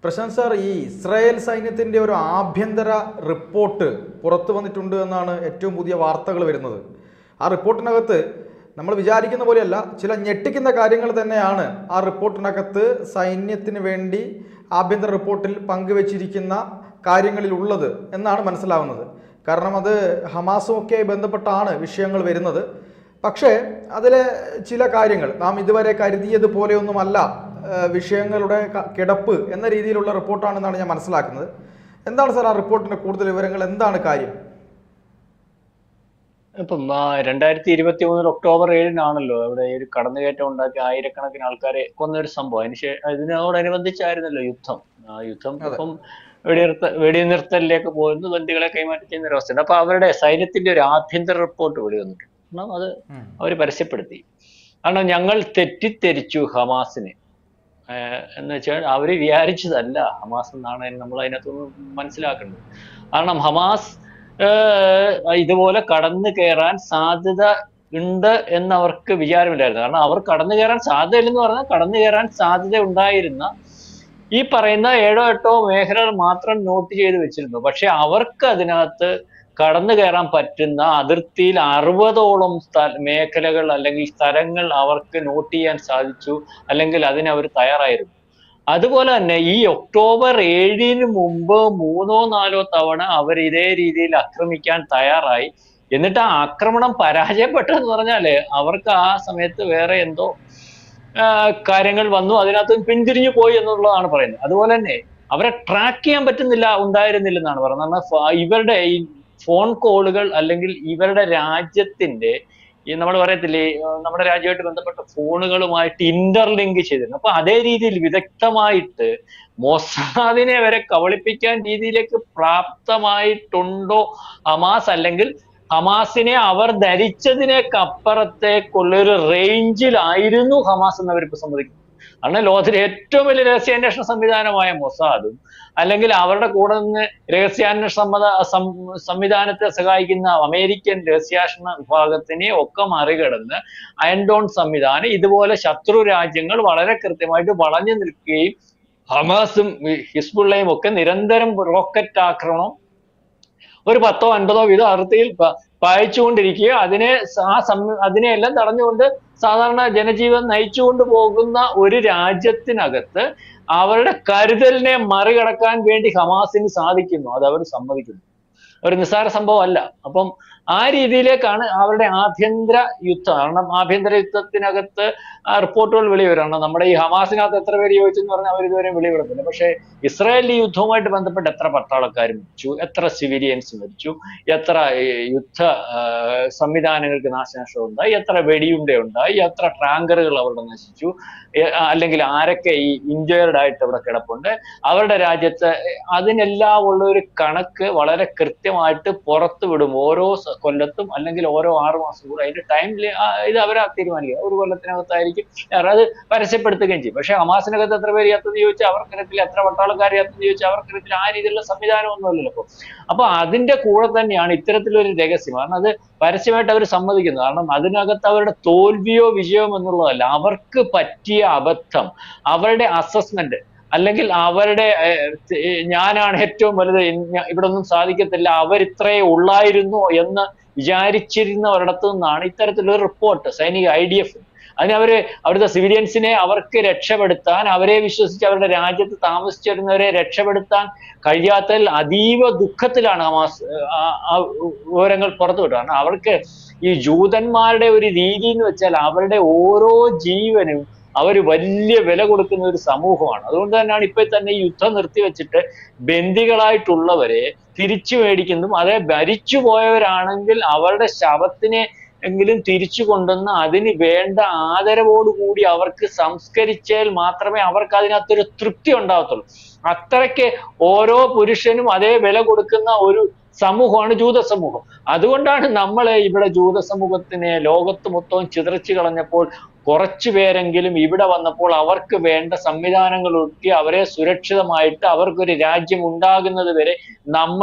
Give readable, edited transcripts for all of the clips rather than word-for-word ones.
Prashant sir, ഈ Israel സൈന്യത്തിൻ്റെ ഒരു ആഭ്യന്തര റിപ്പോർട്ട് പുറത്തു വന്നിട്ടുണ്ട് എന്നാണ് ഏറ്റവും പുതിയ വാർത്തകൾ വരുന്നത്. ആ റിപ്പോർട്ടിനകത്ത് നമ്മൾ വിചാരിക്കുന്ന പോലെയല്ല, ചില ഞെട്ടിക്കുന്ന കാര്യങ്ങൾ തന്നെയാണ് ആ റിപ്പോർട്ടിനകത്ത് സൈന്യത്തിന് വേണ്ടി ആഭ്യന്തര റിപ്പോർട്ടിൽ പങ്കുവച്ചിരിക്കുന്ന കാര്യങ്ങളിലുള്ളത് എന്നാണ് മനസ്സിലാവുന്നത്. കാരണം അത് ഹമാസുമൊക്കെ ബന്ധപ്പെട്ടാണ് വിഷയങ്ങൾ വരുന്നത്. പക്ഷേ അതിലെ ചില കാര്യങ്ങൾ നാം ഇതുവരെ കരുതിയതുപോലെയൊന്നുമല്ല വിഷയങ്ങളുടെ കിടപ്പ് എന്ന രീതിയിലുള്ള റിപ്പോർട്ടാണെന്നാണ് ഞാൻ മനസ്സിലാക്കുന്നത്. എന്താണ് സാർ ആ റിപ്പോർട്ടിന്റെ കൂടുതൽ വിവരങ്ങൾ, എന്താണ് കാര്യം? ഇപ്പം 2023 ഒക്ടോബർ 7-നാണല്ലോ അവിടെ ഒരു കടന്നുകയറ്റം ഉണ്ടാക്കി ആയിരക്കണക്കിന് ആൾക്കാരെ കൊന്നൊരു സംഭവം. അതിനോടനുബന്ധിച്ചായിരുന്നല്ലോ യുദ്ധം. ആ യുദ്ധം ഇപ്പം വെടിനിർത്തലിലേക്ക് പോകുന്നു, ബന്ദികളെ കൈമാറ്റം ചെയ്യുന്ന ഒരു അവസ്ഥയുണ്ട്. അപ്പൊ അവരുടെ സൈന്യത്തിന്റെ ഒരു ആഭ്യന്തര റിപ്പോർട്ട് വെളി വന്നിട്ടുണ്ട്. കാരണം അത് അവർ പരസ്യപ്പെടുത്തി. കാരണം ഞങ്ങൾ തെറ്റിദ്ധരിച്ചു ഹമാസിനെ എന്ന് വെച്ചാൽ അവര് വിചാരിച്ചതല്ല ഹമാസ് എന്നാണ് നമ്മൾ അതിനകത്തൊന്ന് മനസ്സിലാക്കേണ്ടത്. കാരണം ഹമാസ് ഇതുപോലെ കടന്നു കയറാൻ സാധ്യത ഉണ്ട് എന്നവർക്ക് വിചാരമില്ലായിരുന്നു. കാരണം അവർ കടന്നു കയറാൻ സാധ്യതയില്ലെന്ന് പറഞ്ഞാൽ കടന്നു കയറാൻ സാധ്യത ഉണ്ടായിരുന്ന ഈ പറയുന്ന 7-8 മേഖലകൾ മാത്രം നോട്ട് ചെയ്ത് വെച്ചിരുന്നു. പക്ഷെ അവർക്ക് അതിനകത്ത് കടന്നു കയറാൻ പറ്റുന്ന അതിർത്തിയിൽ 60ഓളം മേഖലകൾ അല്ലെങ്കിൽ സ്ഥലങ്ങൾ അവർക്ക് നോട്ട് ചെയ്യാൻ സാധിച്ചു, അല്ലെങ്കിൽ അതിനവർ തയ്യാറായിരുന്നു. അതുപോലെ തന്നെ ഈ ഒക്ടോബർ 7-ന് മുമ്പ് 3-4 തവണ അവർ ഇതേ രീതിയിൽ ആക്രമിക്കാൻ തയ്യാറായി. എന്നിട്ട് ആ ആക്രമണം പരാജയപ്പെട്ടെന്ന് പറഞ്ഞാല് അവർക്ക് ആ സമയത്ത് വേറെ എന്തോ കാര്യങ്ങൾ വന്നു, അതിനകത്ത് പിന്തിരിഞ്ഞു പോയി എന്നുള്ളതാണ് പറയുന്നത്. അതുപോലെ തന്നെ അവരെ ട്രാക്ക് ചെയ്യാൻ ഉണ്ടായിരുന്നില്ലെന്നാണ് പറയുന്നത്. ഇവരുടെ ഈ ഫോൺ കോളുകൾ അല്ലെങ്കിൽ ഇവരുടെ രാജ്യത്തിന്റെ ഈ നമ്മൾ പറയത്തില്ലേ, നമ്മുടെ രാജ്യമായിട്ട് ബന്ധപ്പെട്ട ഫോണുകളുമായിട്ട് ഇന്റർലിങ്ക് ചെയ്തിരുന്നു. അപ്പൊ അതേ രീതിയിൽ വിദഗ്ധമായിട്ട് മൊസാദിനെ വരെ കബളിപ്പിക്കാൻ രീതിയിലേക്ക് പ്രാപ്തമായിട്ടുണ്ടോ ഹമാസ്, അല്ലെങ്കിൽ ഹമാസിനെ അവർ ധരിച്ചതിനേക്കപ്പുറത്തേക്കുള്ളൊരു റേഞ്ചിലായിരുന്നു ഹമാസ് എന്നവരിപ്പോ സമ്മതിക്കുന്നു. കാരണം ലോകത്തിലെ ഏറ്റവും വലിയ രഹസ്യാന്വേഷണ സംവിധാനമായ മൊസാദും അല്ലെങ്കിൽ അവരുടെ കൂടെ നിന്ന് രഹസ്യാന്വേഷണ സംവിധാനത്തെ സഹായിക്കുന്ന അമേരിക്കൻ രഹസ്യാന്വേഷണ വിഭാഗത്തിനെ ഒക്കെ മറികടന്ന് അയൺഡോൺ സംവിധാനം ഇതുപോലെ ശത്രു രാജ്യങ്ങൾ വളരെ കൃത്യമായിട്ട് വളഞ്ഞു നിൽക്കുകയും ഹമാസും ഹിസ്ബുള്ളയും ഒക്കെ നിരന്തരം റോക്കറ്റ് ആക്രമണം ഒരു 10-50 വീതം അതിർത്തിയിൽ പായിച്ചുകൊണ്ടിരിക്കുക, അതിനെയെല്ലാം തടഞ്ഞുകൊണ്ട് സാധാരണ ജനജീവൻ നയിച്ചുകൊണ്ട് പോകുന്ന ഒരു രാജ്യത്തിനകത്ത് അവരുടെ കരുതലിനെ മറികടക്കാൻ വേണ്ടി ഹമാസിന് സാധിക്കുന്നു. അത് അവർ സമ്മതിക്കുന്നു. ഒരു നിസ്സാര സംഭവമല്ല. അപ്പം ആ രീതിയിലേക്കാണ് അവരുടെ ആഭ്യന്തര യുദ്ധം. കാരണം ആഭ്യന്തര യുദ്ധത്തിനകത്ത് റിപ്പോർട്ടുകൾ വെളിവരാണ്. നമ്മുടെ ഈ ഹമാസിനകത്ത് എത്ര പേര് ചോദിച്ചെന്ന് പറഞ്ഞാൽ അവർ ഇതുവരെ വെളിവിടുന്നില്ല. പക്ഷെ ഇസ്രായേലി യുദ്ധവുമായിട്ട് ബന്ധപ്പെട്ട് എത്ര പട്ടാളക്കാർ മരിച്ചു, എത്ര സിവിലിയൻസ് മരിച്ചു, എത്ര യുദ്ധ സംവിധാനങ്ങൾക്ക് നാശനഷ്ടം ഉണ്ടായി, എത്ര വെടിയുണ്ട ഉണ്ടായി, എത്ര ടാങ്കറുകൾ അവിടെ നശിച്ചു, അല്ലെങ്കിൽ ആരൊക്കെ ഈ ഇഞ്ചേർഡ് ആയിട്ട് അവിടെ കിടപ്പുണ്ട് അവരുടെ രാജ്യത്ത്, അതിനെല്ലാം ഉള്ള ഒരു കണക്ക് വളരെ കൃത്യമായിട്ട് പുറത്തു വിടും ഓരോ കൊല്ലത്തും, അല്ലെങ്കിൽ ഓരോ 6 മാസം കൂടെ. അതിന്റെ ടൈമിൽ ഇത് അവരാ തീരുമാനിക്കുക. ഒരു കൊല്ലത്തിനകത്തായിരിക്കും അത് പരസ്യപ്പെടുത്തുകയും ചെയ്യും. പക്ഷെ ഹമാസിനകത്ത് എത്ര പേര് യാത്ര ചോദിച്ചാൽ അവർക്കറിയത്തില്ല, എത്ര പട്ടാളക്കാർ യാത്ര ചോദിച്ചാൽ അവർക്കറിയത്തില്ല. ആ രീതിയിലുള്ള സംവിധാനമൊന്നുമല്ലല്ലോ. അപ്പൊ അതിന്റെ കൂടെ തന്നെയാണ് ഇത്തരത്തിലൊരു രഹസ്യം. കാരണം അത് പരസ്യമായിട്ട് അവർ സമ്മതിക്കുന്നു. കാരണം അതിനകത്ത് അവരുടെ തോൽവിയോ വിജയോ എന്നുള്ളതല്ല, അവർക്ക് പറ്റിയ അബദ്ധം, അവരുടെ അസസ്മെന്റ്, അല്ലെങ്കിൽ അവരുടെ ഞാനാണ് ഏറ്റവും വലുത്, ഇവിടെ ഒന്നും സാധിക്കത്തില്ല, അവരിത്രേ ഉള്ളായിരുന്നു എന്ന് വിചാരിച്ചിരുന്ന ഒരിടത്തു നിന്നാണ് ഇത്തരത്തിലൊരു റിപ്പോർട്ട് സൈനിക IDF. അതിനവര് അവിടുത്തെ സിവിലിയൻസിനെ അവർക്ക് രക്ഷപ്പെടുത്താൻ, അവരെ വിശ്വസിച്ച് അവരുടെ രാജ്യത്ത് താമസിച്ചിരുന്നവരെ രക്ഷപ്പെടുത്താൻ കഴിയാത്തതിൽ അതീവ ദുഃഖത്തിലാണ് ഹമാസ് വിവരങ്ങൾ പുറത്തുവിട്ടത്. കാരണം അവർക്ക് ഈ ജൂതന്മാരുടെ ഒരു രീതി എന്ന് വെച്ചാൽ അവരുടെ ഓരോ ജീവനും അവർ വലിയ വില കൊടുക്കുന്ന ഒരു സമൂഹമാണ്. അതുകൊണ്ട് തന്നെയാണ് ഇപ്പൊ തന്നെ ഈ യുദ്ധം നിർത്തിവെച്ചിട്ട് ബന്ദികളായിട്ടുള്ളവരെ തിരിച്ചു മേടിക്കുന്നതും, അതേ മരിച്ചു പോയവരാണെങ്കിൽ അവരുടെ ശവത്തിനെ എങ്കിലും തിരിച്ചു കൊണ്ടുവന്ന് അതിന് വേണ്ട ആദരവോടുകൂടി അവർക്ക് സംസ്കരിച്ചാൽ മാത്രമേ അവർക്ക് അതിനകത്തൊരു തൃപ്തി ഉണ്ടാകത്തുള്ളൂ. അത്രയ്ക്ക് ഓരോ പുരുഷനും അതേ വില കൊടുക്കുന്ന ഒരു സമൂഹമാണ് ജൂത സമൂഹം. അതുകൊണ്ടാണ് നമ്മൾ ഇവിടെ ജൂത സമൂഹത്തിനെ ലോകത്ത് മൊത്തവും ചിതറിച്ചു കളഞ്ഞപ്പോൾ കുറച്ചു പേരെങ്കിലും ഇവിടെ വന്നപ്പോൾ അവർക്ക് വേണ്ട സംവിധാനങ്ങൾ ഒരുക്കി അവരെ സുരക്ഷിതമായിട്ട് അവർക്കൊരു രാജ്യം ഉണ്ടാകുന്നത് വരെ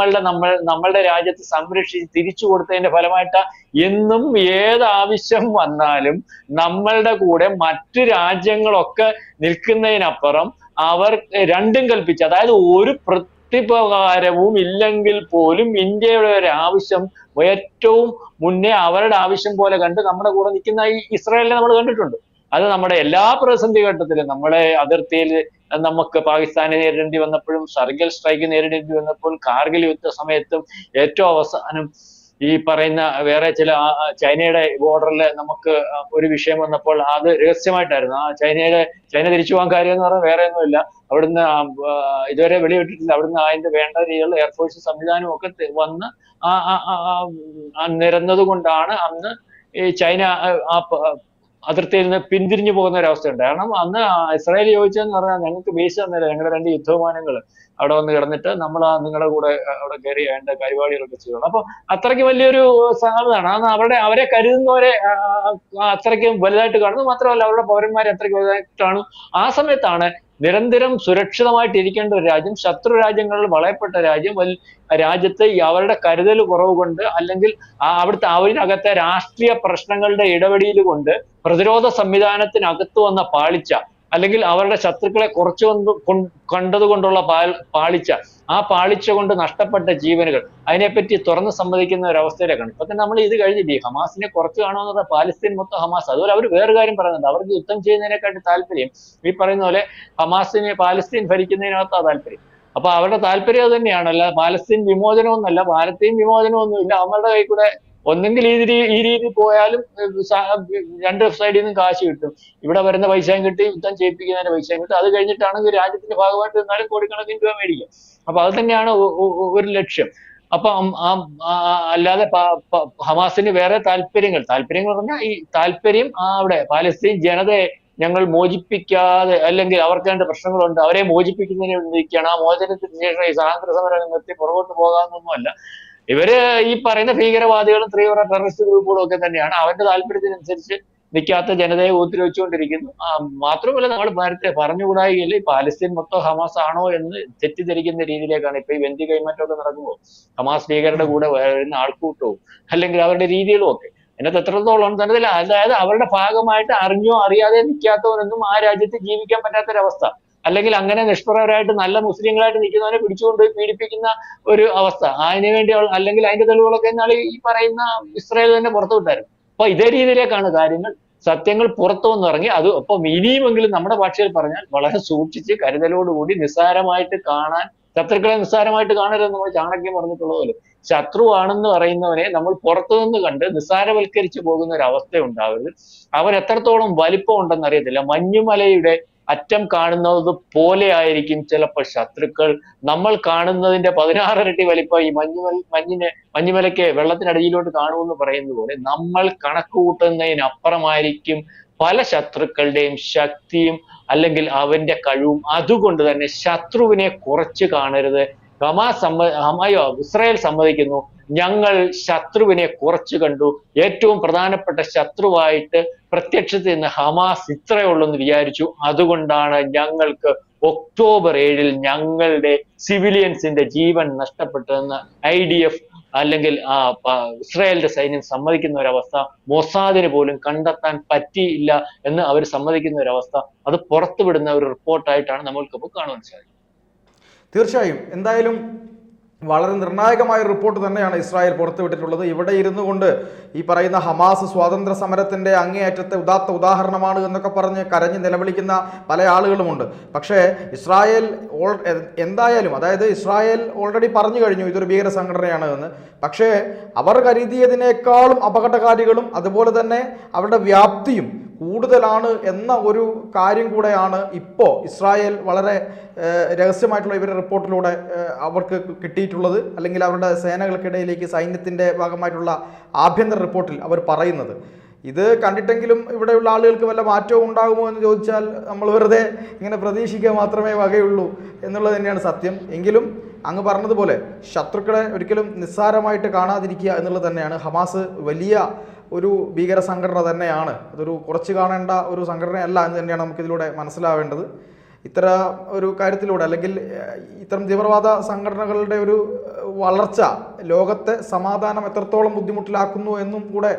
നമ്മളുടെ രാജ്യത്ത് സംരക്ഷിച്ച് തിരിച്ചു കൊടുത്തതിന്റെ ഫലമായിട്ടാ എന്നും ഏത് ആവശ്യം വന്നാലും നമ്മളുടെ കൂടെ മറ്റു രാജ്യങ്ങളൊക്കെ നിൽക്കുന്നതിനപ്പുറം അവർ രണ്ടും കൽപ്പിച്ച്, അതായത് ഒരു പ്രത്യുപകാരവും ഇല്ലെങ്കിൽ പോലും ഇന്ത്യയുടെ ഒരു ആവശ്യം ഏറ്റവും മുന്നേ അവരുടെ ആവശ്യം പോലെ കണ്ട് നമ്മുടെ കൂടെ നിൽക്കുന്ന ഈ ഇസ്രായേലിനെ നമ്മൾ കണ്ടിട്ടുണ്ട്. അത് നമ്മുടെ എല്ലാ പ്രതിസന്ധി ഘട്ടത്തിലും, നമ്മളെ അതിർത്തിയിൽ നമുക്ക് പാകിസ്ഥാനെ നേരിടേണ്ടി വന്നപ്പോഴും, സർജിക്കൽ സ്ട്രൈക്ക് നേരിടേണ്ടി വന്നപ്പോൾ, കാർഗിൽ യുദ്ധ സമയത്തും, ഏറ്റവും അവസാനം ഈ പറയുന്ന വേറെ ചില ചൈനയുടെ ബോർഡറിൽ നമുക്ക് ഒരു വിഷയം വന്നപ്പോൾ അത് രഹസ്യമായിട്ടായിരുന്നു. ചൈന തിരിച്ചു പോകാൻ കാര്യം എന്ന് പറഞ്ഞാൽ വേറെ ഒന്നുമില്ല, അവിടുന്ന് ഇതുവരെ വെളിവിട്ടിട്ടില്ല, അവിടുന്ന് അതിന്റെ വേണ്ട രീതിയിലുള്ള എയർഫോഴ്സ് സംവിധാനവും ഒക്കെ വന്ന് നിരന്നത് കൊണ്ടാണ് അന്ന് ഈ ചൈന അതിർത്തിയിൽ നിന്ന് പിന്തിരിഞ്ഞു പോകുന്ന ഒരവസ്ഥയുണ്ട്. കാരണം അന്ന് ഇസ്രായേൽ ചോദിച്ചതെന്ന് പറഞ്ഞാൽ ഞങ്ങൾക്ക് ബേസ് തന്നില്ല, ഞങ്ങളുടെ 2 യുദ്ധവിമാനങ്ങൾ അവിടെ വന്ന് കിടന്നിട്ട് നമ്മൾ നിങ്ങളുടെ കൂടെ അവിടെ കയറി വേണ്ട പരിപാടികളൊക്കെ ചെയ്യണം. അപ്പൊ അത്രയ്ക്ക് വലിയൊരു സാധനമാണ്. അന്ന് അവരെ കരുതുന്നവരെ അത്രയ്ക്കും വലുതായിട്ട് കാണുന്നു. മാത്രമല്ല അവരുടെ പൗരന്മാരെ അത്രയ്ക്ക് വലുതായിട്ടാണ്. ആ സമയത്താണ് നിരന്തരം സുരക്ഷിതമായിട്ടിരിക്കേണ്ട ഒരു രാജ്യം, ശത്രു രാജ്യങ്ങളിൽ വളയപ്പെട്ട രാജ്യത്ത് അവരുടെ കരുതൽ കുറവ് കൊണ്ട്, അല്ലെങ്കിൽ അവരിനകത്തെ രാഷ്ട്രീയ പ്രശ്നങ്ങളുടെ ഇടപെടൽ കൊണ്ട്, പ്രതിരോധ സംവിധാനത്തിനകത്ത് വന്ന പാളിച്ച, അല്ലെങ്കിൽ അവരുടെ ശത്രുക്കളെ കുറച്ചു കണ്ടത് കൊണ്ടുള്ള പാളിച്ച, ആ പാളിച്ച കൊണ്ട് നഷ്ടപ്പെട്ട ജീവനുകൾ, അതിനെപ്പറ്റി തുറന്ന് സമ്മതിക്കുന്ന ഒരു അവസ്ഥയിലേക്കാണ്. ഇപ്പൊ തന്നെ നമ്മൾ ഇത് കഴിഞ്ഞില്ലേ, ഹമാസിനെ കുറച്ച് കാണുമെന്ന് പറഞ്ഞാൽ പാലസ്തീൻ മൊത്തം ഹമാസ്. അതുപോലെ അവർ വേറെ കാര്യം പറയുന്നുണ്ട്, അവർക്ക് യുദ്ധം ചെയ്യുന്നതിനെക്കാട്ടി താല്പര്യം ഈ പറയുന്ന പോലെ പാലസ്തീൻ ഭരിക്കുന്നതിനകത്താ താല്പര്യം. അപ്പൊ അവരുടെ താല്പര്യം അത് തന്നെയാണ്. അല്ല പാലസ്തീൻ വിമോചനമൊന്നല്ല, പാലസ്തീൻ വിമോചനമൊന്നുമില്ല. അവരുടെ കൈ കൂടെ ഒന്നെങ്കിൽ ഈ രീതി പോയാലും 2 സൈഡിൽ നിന്നും കാശ് കിട്ടും. ഇവിടെ വരുന്ന പൈസയും കിട്ടി, യുദ്ധം ചെയ്യിപ്പിക്കുന്നതിന്റെ പൈസയും കിട്ടും. അത് കഴിഞ്ഞിട്ടാണെങ്കിൽ രാജ്യത്തിന്റെ ഭാഗമായിട്ട് നിന്നാലും കോടിക്കണക്കിന് രൂപ മേടിക്കും. അപ്പൊ അത് തന്നെയാണ് ഒരു ലക്ഷ്യം. അപ്പൊ അല്ലാതെ ഹമാസിന് വേറെ താല്പര്യങ്ങൾ പറഞ്ഞാൽ ഈ താല്പര്യം അവിടെ പാലസ്തീൻ ജനതയെ ഞങ്ങൾ മോചിപ്പിക്കാതെ, അല്ലെങ്കിൽ അവർക്ക് രണ്ട് പ്രശ്നങ്ങളുണ്ട്, അവരെ മോചിപ്പിക്കുന്നതിന് വേണ്ടിയിരിക്കുകയാണ്. ആ മോചനത്തിന് ശേഷം ഈ സ്വാതന്ത്ര്യ സമരം നിർത്തി പുറകോട്ട് പോകാമെന്നൊന്നുമല്ല. ഇവര് ഈ പറയുന്ന ഭീകരവാദികളും തീവ്ര ടെററിസ്റ്റ് ഗ്രൂപ്പുകളും ഒക്കെ തന്നെയാണ്. അവരുടെ താല്പര്യത്തിനനുസരിച്ച് നിൽക്കാത്ത ജനതയെ ഉപദ്രവിച്ചുകൊണ്ടിരിക്കുന്നു. മാത്രമല്ല നമ്മൾ നേരത്തെ പറഞ്ഞുകൂടായില്ല, ഈ പാലസ്തീൻ മൊത്തം ഹമാസ് ആണോ എന്ന് തെറ്റിദ്ധരിക്കുന്ന രീതിയിലേക്കാണ് ഇപ്പൊ ഈ ബന്ദി കൈമാറ്റമൊക്കെ നടക്കുമ്പോൾ ഹമാസ് ഭീകരരുടെ കൂടെ വരുന്ന ആൾക്കൂട്ടവും അല്ലെങ്കിൽ അവരുടെ രീതികളും ഒക്കെ അതിനകത്ത് എത്രത്തോളം തന്നെ, അതായത് അവരുടെ ഭാഗമായിട്ട് അറിഞ്ഞോ അറിയാതെ നിൽക്കാത്തവനൊന്നും ആ രാജ്യത്ത് ജീവിക്കാൻ പറ്റാത്തൊരവസ്ഥ, അല്ലെങ്കിൽ അങ്ങനെ നിഷ്പ്രഭരായിട്ട് നല്ല മുസ്ലിങ്ങളായിട്ട് നിൽക്കുന്നവനെ പിടിച്ചുകൊണ്ടുപോയി പീഡിപ്പിക്കുന്ന ഒരു അവസ്ഥ. അതിനു വേണ്ടി അല്ലെങ്കിൽ അതിന്റെ തെളിവുകളൊക്കെ എന്നാൽ ഈ പറയുന്ന ഇസ്രായേൽ തന്നെ പുറത്തുവിട്ടായിരുന്നു. അപ്പൊ ഇതേ രീതിയിലേക്കാണ് കാര്യങ്ങൾ. സത്യങ്ങൾ പുറത്തു വന്നിറങ്ങി. അത് അപ്പം ഇനിയുമെങ്കിലും നമ്മുടെ ഭാഷയിൽ പറഞ്ഞാൽ വളരെ സൂക്ഷിച്ച് കരുതലോടുകൂടി, നിസ്സാരമായിട്ട് കാണാൻ, ശത്രുക്കളെ നിസ്സാരമായിട്ട് കാണരുതെന്ന് നമ്മൾ ചാണക്യം പറഞ്ഞിട്ടുള്ളത് പോലെ ശത്രുവാണെന്ന് പറയുന്നവനെ നമ്മൾ പുറത്തുനിന്ന് കണ്ട് നിസ്സാരവൽക്കരിച്ചു പോകുന്ന ഒരു അവസ്ഥ ഉണ്ടാവരുത്. അവൻ എത്രത്തോളം വലിപ്പം ഉണ്ടെന്ന് അറിയത്തില്ല. മഞ്ഞുമലയുടെ അറ്റം കാണുന്നത് പോലെ ആയിരിക്കും ചിലപ്പോൾ ശത്രുക്കൾ. നമ്മൾ കാണുന്നതിന്റെ 16 ഇരട്ടി വലിപ്പം ഈ മഞ്ഞുമലയ്ക്ക് വെള്ളത്തിനടിയിലോട്ട് കാണുമെന്ന് പറയുന്നത് പോലെ നമ്മൾ കണക്ക് കൂട്ടുന്നതിനപ്പുറമായിരിക്കും പല ശത്രുക്കളുടെയും ശക്തിയും അല്ലെങ്കിൽ അവന്റെ കഴിവും. അതുകൊണ്ട് തന്നെ ശത്രുവിനെ കുറച്ച് കാണരുത്. ഇസ്രായേൽ സമ്മതിക്കുന്നു, ഞങ്ങൾ ശത്രുവിനെ കുറച്ചു കണ്ടു. ഏറ്റവും പ്രധാനപ്പെട്ട ശത്രുവായിട്ട് പ്രത്യക്ഷത്തിൽ നിന്ന് ഹമാസ് ഇത്രയേ ഉള്ളൂ എന്ന് വിചാരിച്ചു. അതുകൊണ്ടാണ് ഞങ്ങൾക്ക് ഒക്ടോബർ 7 ഞങ്ങളുടെ സിവിലിയൻസിന്റെ ജീവൻ നഷ്ടപ്പെട്ടതെന്ന് IDF അല്ലെങ്കിൽ ഇസ്രായേലിന്റെ സൈന്യം സമ്മതിക്കുന്ന ഒരവസ്ഥ, മൊസാദിന് പോലും കണ്ടെത്താൻ പറ്റിയില്ല എന്ന് അവർ സമ്മതിക്കുന്ന ഒരവസ്ഥ, അത് പുറത്തുവിടുന്ന ഒരു റിപ്പോർട്ടായിട്ടാണ് നമ്മൾക്കിപ്പോൾ കാണുവാൻ സാധിക്കുന്നത്. തീർച്ചയായും എന്തായാലും വളരെ നിർണായകമായ റിപ്പോർട്ട് തന്നെയാണ് ഇസ്രായേൽ പുറത്തുവിട്ടിട്ടുള്ളത്. ഇവിടെ ഇരുന്നു കൊണ്ട് ഈ പറയുന്ന ഹമാസ് സ്വാതന്ത്ര്യ സമരത്തിൻ്റെ അങ്ങേയറ്റത്തെ ഉദാഹരണമാണ് എന്നൊക്കെ പറഞ്ഞ് കരഞ്ഞ് നിലവിളിക്കുന്ന പല ആളുകളുമുണ്ട്. പക്ഷേ ഇസ്രായേൽ എന്തായാലും, അതായത് ഇസ്രായേൽ ഓൾറെഡി പറഞ്ഞു കഴിഞ്ഞു ഇതൊരു ഭീകര സംഘടനയാണ് എന്ന്. പക്ഷേ അവർ കരുതിയതിനേക്കാളും അപകടകാരികളും അതുപോലെ തന്നെ അവരുടെ വ്യാപ്തിയും കൂടുതലാണ് എന്ന ഒരു കാര്യം കൂടെയാണ് ഇപ്പോൾ ഇസ്രായേൽ വളരെ രഹസ്യമായിട്ടുള്ള ഇവരുടെ റിപ്പോർട്ടിലൂടെ അവർക്ക് കിട്ടിയിട്ടുള്ളത്, അല്ലെങ്കിൽ അവരുടെ സേനകൾക്കിടയിലേക്ക് സൈന്യത്തിൻ്റെ ഭാഗമായിട്ടുള്ള ആഭ്യന്തര റിപ്പോർട്ടിൽ അവർ പറയുന്നത്. ഇത് കണ്ടിട്ടെങ്കിലും ഇവിടെയുള്ള ആളുകൾക്ക് വല്ല മാറ്റവും ഉണ്ടാകുമോ എന്ന് ചോദിച്ചാൽ നമ്മൾ വെറുതെ ഇങ്ങനെ പ്രതീക്ഷിക്കുക മാത്രമേ വകയുള്ളൂ എന്നുള്ളത് തന്നെയാണ് സത്യം. എങ്കിലും അങ്ങ് പറഞ്ഞതുപോലെ ശത്രുക്കളെ ഒരിക്കലും നിസ്സാരമായിട്ട് കാണാതിരിക്കുക എന്നുള്ളത് തന്നെയാണ്. ഹമാസ് വലിയ ഒരു ഭീകര സംഘടന തന്നെയാണ്, അതൊരു കുറച്ച് കാണേണ്ട ഒരു സംഘടനയല്ല എന്ന് തന്നെയാണ് നമുക്കിതിലൂടെ മനസ്സിലാവേണ്ടത്. ഇത്തര ഒരു കാര്യത്തിലൂടെ അല്ലെങ്കിൽ ഇത്തരം തീവ്രവാദ സംഘടനകളുടെ ഒരു വളർച്ച ലോകത്തെ സമാധാനം എത്രത്തോളം ബുദ്ധിമുട്ടിലാക്കുന്നു എന്നും കൂടെ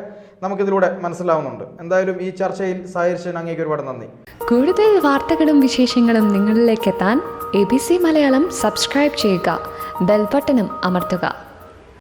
നമുക്കിതിലൂടെ മനസ്സിലാവുന്നുണ്ട്. എന്തായാലും ഈ ചർച്ചയിൽ സഹകരിച്ചതിന് അങ്ങേക്ക് ഒരുപാട് നന്ദി. കൂടുതൽ വാർത്തകളും വിശേഷങ്ങളും നിങ്ങളിലേക്ക് എത്താൻ ABC മലയാളം സബ്സ്ക്രൈബ് ചെയ്യുക, ബെൽ ബട്ടണും അമർത്തുക.